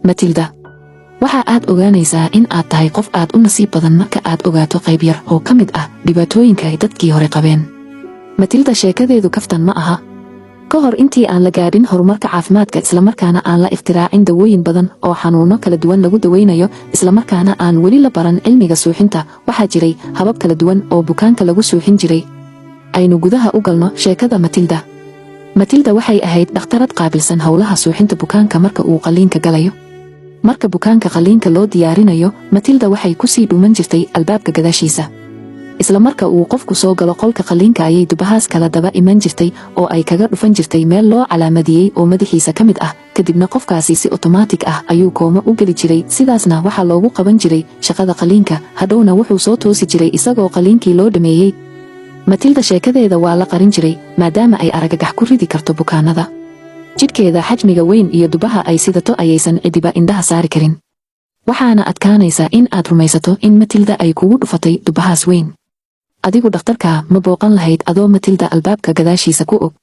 Matilda, waxa aad ogaanaysaa in aad tahay qof aad u nasiib badan marka aad ogaato qayb yar oo ka mid ah dhibaatooyinka ay dadkii hore qabeen. Matilda sheekadeedu kaftan ma aha. Ka hor intii aan la gaadhin horumarka caafimaadka isla markaana aan la ikhtiraacin dawooyin badan oo xanuuno kala duwan lagu daweynayo isla markaana aan weli la baran cilmiga suuxinta, waxaa jiray habab kala duwan oo bukaanka lagu suuxin jiray. Aynu gudaha u galno sheekada Matilda. Matilda waxay ahayd dhakhtarad qaabilsan howlaha suuxinta bukaanka marka uu qaliinka galayo. Marka bukaanka qaliinka loo diyaarinayo, Matilda waxay ku sii dhuuman jirtay albaabka gadaashiisa. Isla marka uu qofku soo galo qolka qaliinka ayay dubahaas kala daba iman jirtay oo ay kaga dhufan jirtay meel loo calaamadiyey oo madaxiisa ka mid ah, kadibna qofkaasi si otomaatig ah ayuu kooma u geli jiray. Sidaasna waxaa loogu qaban jiray shaqada qaliinka, hadhowna wuxuu soo toosi jiray isagoo qaliinkii loo dhameeyey. Matilda sheekadeeda waa la qarin jiray maadaama ay argagax ku ridi karto bukaanada. Jidhkeeda xajmiga weyn iyo dubaha ay sidato ayaysan cidiba indhaha saari karin. Waxaana adkaanaysa in aad rumaysato in Matilda ay kugu dhufatay dubahaas weyn. Adigu dhakhtarka ma booqan lahayd adoo Matilda albaabka gadaashiisa ku og.